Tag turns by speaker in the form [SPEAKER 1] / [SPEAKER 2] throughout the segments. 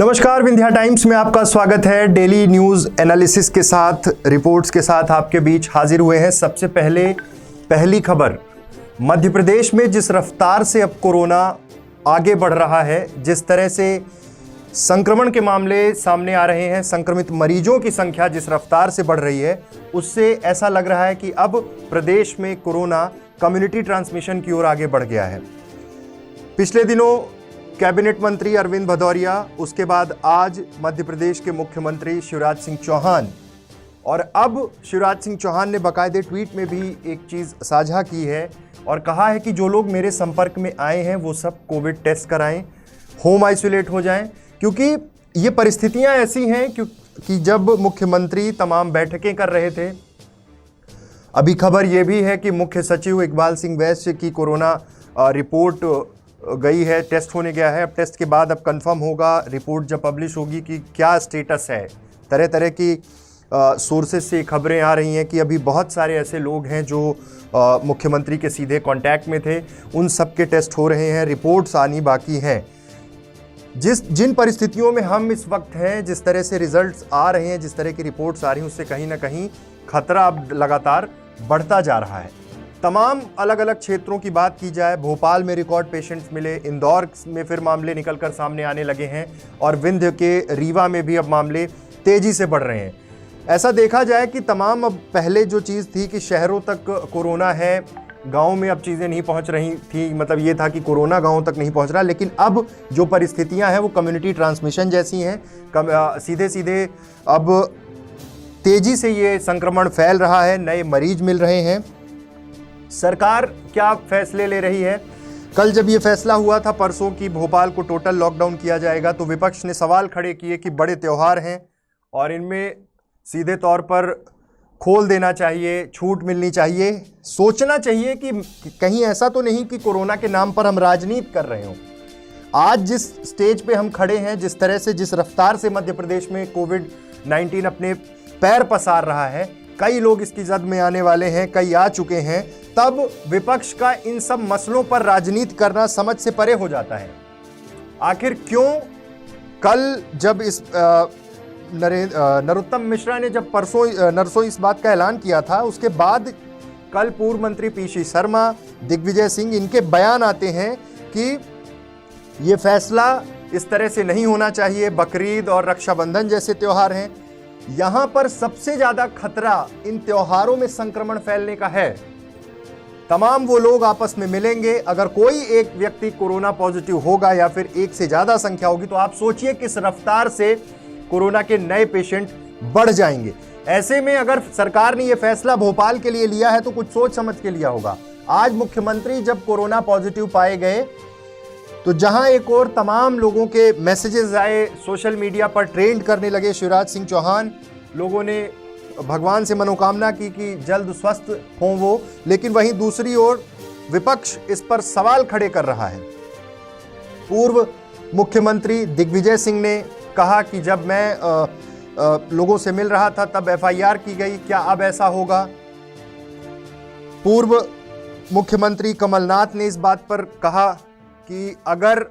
[SPEAKER 1] नमस्कार, विंध्या टाइम्स में आपका स्वागत है। डेली न्यूज एनालिसिस के साथ, रिपोर्ट्स के साथ आपके बीच हाजिर हुए हैं। सबसे पहले पहली खबर, मध्य प्रदेश में जिस रफ्तार से अब कोरोना आगे बढ़ रहा है, जिस तरह से संक्रमण के मामले सामने आ रहे हैं, संक्रमित मरीजों की संख्या जिस रफ्तार से बढ़ रही है, उससे ऐसा लग रहा है कि अब प्रदेश में कोरोना कम्युनिटी ट्रांसमिशन की ओर आगे बढ़ गया है। पिछले दिनों कैबिनेट मंत्री अरविंद भदौरिया, उसके बाद आज मध्य प्रदेश के मुख्यमंत्री शिवराज सिंह चौहान, और अब शिवराज सिंह चौहान ने बाकायदे ट्वीट में भी एक चीज़ साझा की है और कहा है कि जो लोग मेरे संपर्क में आए हैं वो सब कोविड टेस्ट कराएं, होम आइसोलेट हो जाएं, क्योंकि ये परिस्थितियां ऐसी हैं कि जब मुख्यमंत्री तमाम बैठकें कर रहे थे। अभी खबर ये भी है कि मुख्य सचिव इकबाल सिंह वैश्य की कोरोना रिपोर्ट गई है, टेस्ट होने गया है। अब टेस्ट के बाद अब कंफर्म होगा, रिपोर्ट जब पब्लिश होगी, कि क्या स्टेटस है। तरह तरह की सोर्सेज से खबरें आ रही हैं कि अभी बहुत सारे ऐसे लोग हैं जो मुख्यमंत्री के सीधे कांटेक्ट में थे, उन सब के टेस्ट हो रहे हैं, रिपोर्ट्स आनी बाकी हैं। जिन परिस्थितियों में हम इस वक्त हैं, जिस तरह से रिजल्ट्स आ रहे हैं, जिस तरह की रिपोर्ट्स आ रही हैं, उससे कहीं ना कहीं खतरा अब लगातार बढ़ता जा रहा है। तमाम अलग अलग क्षेत्रों की बात की जाए, भोपाल में रिकॉर्ड पेशेंट्स मिले, इंदौर में फिर मामले निकलकर सामने आने लगे हैं, और विंध्य के रीवा में भी अब मामले तेजी से बढ़ रहे हैं। ऐसा देखा जाए कि तमाम, अब पहले जो चीज़ थी कि शहरों तक कोरोना है, गाँव में अब चीज़ें नहीं पहुँच रही थी, मतलब ये था कि कोरोना गाँव तक नहीं पहुँच रहा, लेकिन अब जो परिस्थितियाँ हैं वो कम्युनिटी ट्रांसमिशन जैसी हैं। सीधे सीधे अब तेज़ी से ये संक्रमण फैल रहा है, नए मरीज मिल रहे हैं। सरकार क्या फैसले ले रही है? कल जब ये फैसला हुआ था परसों की भोपाल को टोटल लॉकडाउन किया जाएगा, तो विपक्ष ने सवाल खड़े किए कि बड़े त्यौहार हैं और इनमें सीधे तौर पर खोल देना चाहिए, छूट मिलनी चाहिए, सोचना चाहिए कि कहीं ऐसा तो नहीं कि कोरोना के नाम पर हम राजनीति कर रहे हों। आज जिस स्टेज पे हम खड़े हैं, जिस तरह से, जिस रफ्तार से मध्य प्रदेश में कोविड-19 अपने पैर पसार रहा है, कई लोग इसकी जद में आने वाले हैं, कई आ चुके हैं, तब विपक्ष का इन सब मसलों पर राजनीति करना समझ से परे हो जाता है। आखिर क्यों? कल जब इस नरोत्तम मिश्रा ने जब नरसों इस बात का ऐलान किया था, उसके बाद कल पूर्व मंत्री पीसी शर्मा, दिग्विजय सिंह, इनके बयान आते हैं कि ये फैसला इस तरह से नहीं होना चाहिए। बकरीद और रक्षाबंधन जैसे त्यौहार हैं, यहां पर सबसे ज्यादा खतरा इन त्योहारों में संक्रमण फैलने का है। तमाम वो लोग आपस में मिलेंगे, अगर कोई एक व्यक्ति कोरोना पॉजिटिव होगा या फिर एक से ज्यादा संख्या होगी, तो आप सोचिए किस रफ्तार से कोरोना के नए पेशेंट बढ़ जाएंगे। ऐसे में अगर सरकार ने यह फैसला भोपाल के लिए लिया है तो कुछ सोच समझ के लिया होगा। आज मुख्यमंत्री जब कोरोना पॉजिटिव पाए गए, तो जहां एक और तमाम लोगों के मैसेजेस आए, सोशल मीडिया पर ट्रेंड करने लगे शिवराज सिंह चौहान, लोगों ने भगवान से मनोकामना की कि जल्द स्वस्थ हों वो, लेकिन वहीं दूसरी ओर विपक्ष इस पर सवाल खड़े कर रहा है। पूर्व मुख्यमंत्री दिग्विजय सिंह ने कहा कि जब मैं लोगों से मिल रहा था तब एफआईआर की गई, क्या अब ऐसा होगा? पूर्व मुख्यमंत्री कमलनाथ ने इस बात पर कहा कि अगर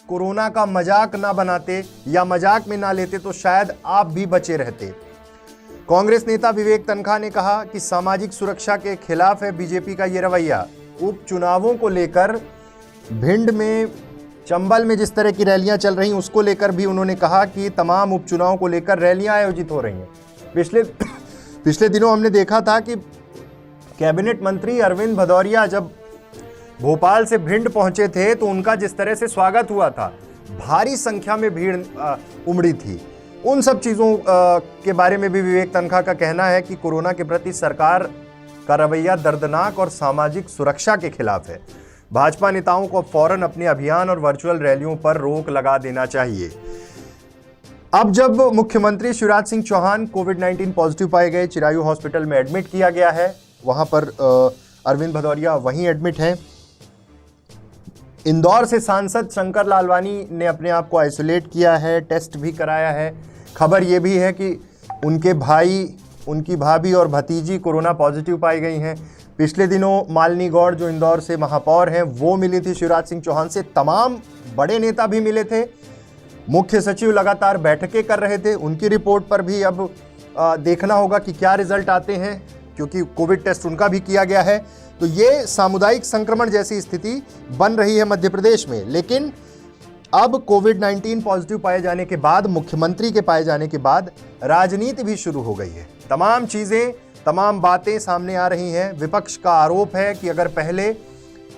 [SPEAKER 1] कोरोना का मजाक ना बनाते या मजाक में ना लेते तो शायद आप भी बचे रहते। कांग्रेस नेता विवेक तनखा ने कहा कि सामाजिक सुरक्षा के खिलाफ है बीजेपी का ये रवैया। उपचुनावों को लेकर भिंड में, चंबल में जिस तरह की रैलियां चल रही, उसको लेकर भी उन्होंने कहा कि तमाम उपचुनावों को लेकर रैलियां आयोजित हो रही हैं। पिछले दिनों हमने देखा था कि कैबिनेट मंत्री अरविंद भदौरिया जब भोपाल से भिंड पहुंचे थे तो उनका जिस तरह से स्वागत हुआ था, भारी संख्या में भीड़ उमड़ी थी। उन सब चीज़ों के बारे में भी विवेक तनखा का कहना है कि कोरोना के प्रति सरकार का रवैया दर्दनाक और सामाजिक सुरक्षा के खिलाफ है। भाजपा नेताओं को फौरन अपने अभियान और वर्चुअल रैलियों पर रोक लगा देना चाहिए। अब जब मुख्यमंत्री शिवराज सिंह चौहान कोविड-19 पॉजिटिव पाए गए, चिरायू हॉस्पिटल में एडमिट किया गया है, वहां पर अरविंद भदौरिया वहीं एडमिट हैं। इंदौर से सांसद शंकर लालवानी ने अपने आप को आइसोलेट किया है, टेस्ट भी कराया है। खबर ये भी है कि उनके भाई, उनकी भाभी और भतीजी कोरोना पॉजिटिव पाई गई हैं। पिछले दिनों मालिनी गौड़ जो इंदौर से महापौर हैं, वो मिली थी शिवराज सिंह चौहान से। तमाम बड़े नेता भी मिले थे मुख्य सचिव लगातार बैठकें कर रहे थे, उनकी रिपोर्ट पर भी अब देखना होगा कि क्या रिजल्ट आते हैं, क्योंकि कोविड टेस्ट उनका भी किया गया है। तो ये सामुदायिक संक्रमण जैसी स्थिति बन रही है मध्य प्रदेश में। लेकिन अब कोविड-19 पॉजिटिव पाए जाने के बाद, मुख्यमंत्री के पाए जाने के बाद राजनीति भी शुरू हो गई है। तमाम चीजें, तमाम बातें सामने आ रही हैं। विपक्ष का आरोप है कि अगर पहले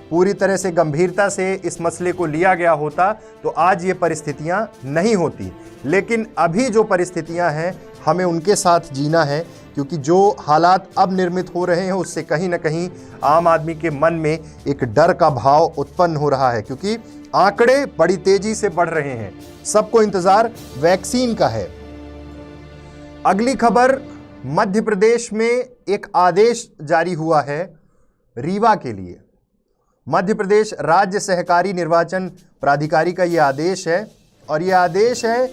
[SPEAKER 1] पूरी तरह से गंभीरता से इस मसले को लिया गया होता तो आज ये परिस्थितियां नहीं होती। लेकिन अभी जो परिस्थितियां हैं, हमें उनके साथ जीना है, क्योंकि जो हालात अब निर्मित हो रहे हैं उससे कहीं ना कहीं आम आदमी के मन में एक डर का भाव उत्पन्न हो रहा है, क्योंकि आंकड़े बड़ी तेजी से बढ़ रहे हैं। सबको इंतजार वैक्सीन का है। अगली खबर, मध्य प्रदेश में एक आदेश जारी हुआ है रीवा के लिए। मध्य प्रदेश राज्य सहकारी निर्वाचन प्राधिकारी का यह आदेश है, और यह आदेश है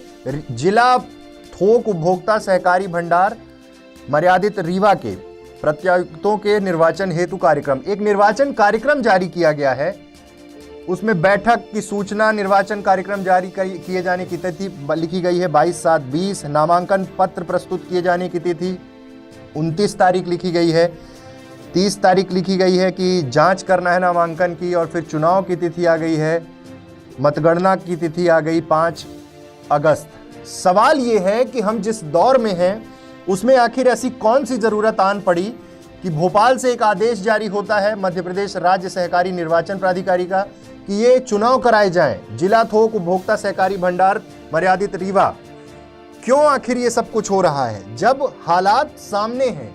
[SPEAKER 1] जिला थोक उपभोक्ता सहकारी भंडार मर्यादित रीवा के प्रत्याशियों के निर्वाचन हेतु कार्यक्रम। एक निर्वाचन कार्यक्रम जारी किया गया है, उसमें बैठक की सूचना, निर्वाचन कार्यक्रम जारी किए जाने की तिथि लिखी गई है 22/7/20। नामांकन पत्र प्रस्तुत किए जाने की तिथि 29 तारीख लिखी गई है। 30 तारीख लिखी गई है कि जांच करना है नामांकन की, और फिर चुनाव की तिथि आ गई है, मतगणना की तिथि आ गई 5 अगस्त। सवाल ये है कि हम जिस दौर में हैं उसमें आखिर ऐसी कौन सी जरूरत आन पड़ी कि भोपाल से एक आदेश जारी होता है मध्य प्रदेश राज्य सहकारी निर्वाचन प्राधिकारी का कि ये चुनाव कराए जाएं जिला थोक उपभोक्ता सहकारी भंडार मर्यादित रीवा। क्यों आखिर ये सब कुछ हो रहा है जब हालात सामने हैं?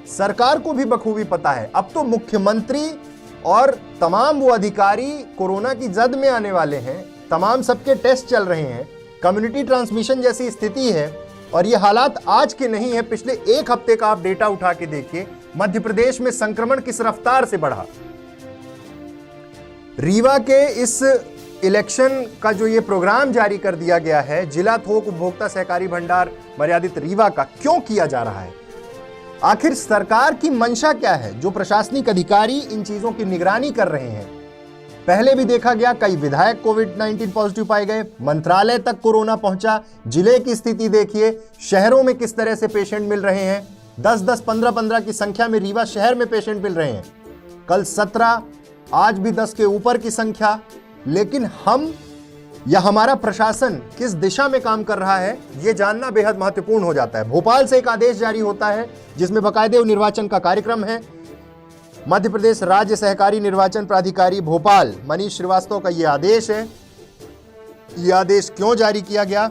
[SPEAKER 1] सरकार को भी बखूबी पता है। अब तो मुख्यमंत्री और तमाम वो अधिकारी कोरोना की जद में आने वाले हैं, तमाम सबके टेस्ट चल रहे हैं, कम्युनिटी ट्रांसमिशन जैसी स्थिति है, और ये हालात आज के नहीं है। पिछले एक हफ्ते का आप डेटा उठा के देखिए, मध्य प्रदेश में संक्रमण किस रफ्तार से बढ़ा। रीवा के इस इलेक्शन का जो ये प्रोग्राम जारी कर दिया गया है जिला थोक उपभोक्ता सहकारी भंडार मर्यादित रीवा का, क्यों किया जा रहा है? आखिर सरकार की मंशा क्या है? जो प्रशासनिक अधिकारी इन चीजों की निगरानी कर रहे हैं। पहले भी देखा गया, कई विधायक कोविड-19 पॉजिटिव पाए गए, मंत्रालय तक कोरोना पहुंचा। जिले की स्थिति देखिए, शहरों में किस तरह से पेशेंट मिल रहे हैं। 10-10, 15-15 की संख्या में रीवा शहर में पेशेंट मिल रहे हैं। कल 17, आज भी 10 के ऊपर की संख्या। लेकिन हम या हमारा प्रशासन किस दिशा में काम कर रहा है, यह जानना बेहद महत्वपूर्ण हो जाता है। भोपाल से एक आदेश जारी होता है जिसमें बाकायदे निर्वाचन का कार्यक्रम है। मध्य प्रदेश राज्य सहकारी निर्वाचन प्राधिकारी भोपाल मनीष श्रीवास्तव का यह आदेश है। यह आदेश क्यों जारी किया गया?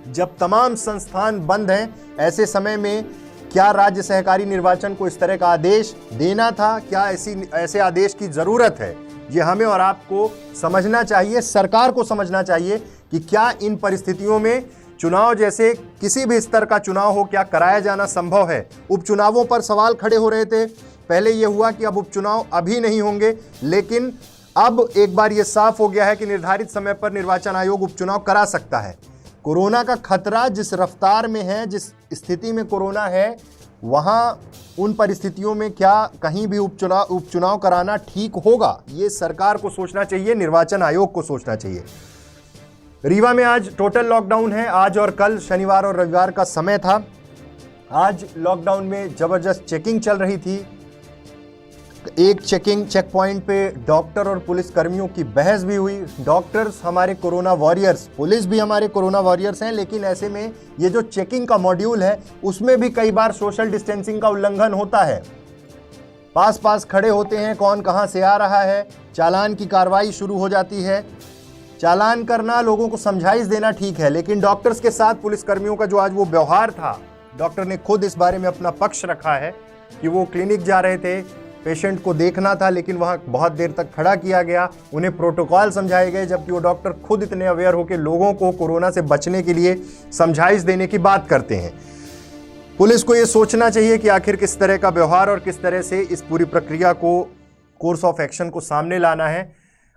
[SPEAKER 1] जब तमाम संस्थान बंद हैं, ऐसे समय में क्या राज्य सहकारी निर्वाचन को इस तरह का आदेश देना था? क्या ऐसे आदेश की जरूरत है? ये हमें और आपको समझना चाहिए, सरकार को समझना चाहिए कि क्या इन परिस्थितियों में चुनाव जैसे किसी भी स्तर का चुनाव हो, क्या कराया जाना संभव है? उपचुनावों पर सवाल खड़े हो रहे थे। पहले यह हुआ कि अब उपचुनाव अभी नहीं होंगे, लेकिन अब एक बार यह साफ हो गया है कि निर्धारित समय पर निर्वाचन आयोग उपचुनाव करा सकता है। कोरोना का खतरा जिस रफ्तार में है, जिस स्थिति में कोरोना है, वहां उन परिस्थितियों में क्या कहीं भी उपचुनाव कराना ठीक होगा? ये सरकार को सोचना चाहिए, निर्वाचन आयोग को सोचना चाहिए। रीवा में आज टोटल लॉकडाउन है। आज और कल शनिवार और रविवार का समय था। आज लॉकडाउन में जबरदस्त चेकिंग चल रही थी। एक चेक पॉइंट पे डॉक्टर और पुलिस कर्मियों की बहस भी हुई। डॉक्टर्स हमारे कोरोना वॉरियर्स, पुलिस भी हमारे कोरोना वॉरियर्स हैं, लेकिन ऐसे में ये जो चेकिंग का मॉड्यूल है उसमें भी कई बार सोशल डिस्टेंसिंग का उल्लंघन होता है। पास खड़े होते हैं, कौन कहां से आ रहा है, चालान की कार्रवाई शुरू हो जाती है। चालान करना, लोगों को समझाइश देना ठीक है, लेकिन डॉक्टर्स के साथ पुलिसकर्मियों का जो आज वो व्यवहार था, डॉक्टर ने खुद इस बारे में अपना पक्ष रखा है कि वो क्लिनिक जा रहे थे, पेशेंट को देखना था, लेकिन वहाँ बहुत देर तक खड़ा किया गया, उन्हें प्रोटोकॉल समझाए गए, जबकि वो डॉक्टर खुद इतने अवेयर होकर लोगों को कोरोना से बचने के लिए समझाइश देने की बात करते हैं। पुलिस को ये सोचना चाहिए कि आखिर किस तरह का व्यवहार और किस तरह से इस पूरी प्रक्रिया को, कोर्स ऑफ एक्शन को सामने लाना है,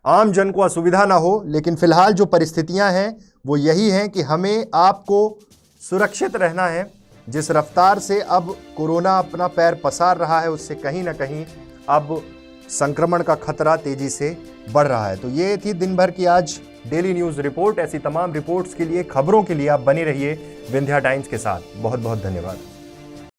[SPEAKER 1] आम जन को असुविधा ना हो। लेकिन फिलहाल जो परिस्थितियां हैं वो यही हैं कि हमें आपको सुरक्षित रहना है। जिस रफ्तार से अब कोरोना अपना पैर पसार रहा है, उससे कहीं ना कहीं अब संक्रमण का खतरा तेजी से बढ़ रहा है। तो ये थी दिन भर की आज डेली न्यूज रिपोर्ट। ऐसी तमाम रिपोर्ट्स के लिए, खबरों के लिए आप बने रहिए विंध्या टाइम्स के साथ। बहुत बहुत धन्यवाद।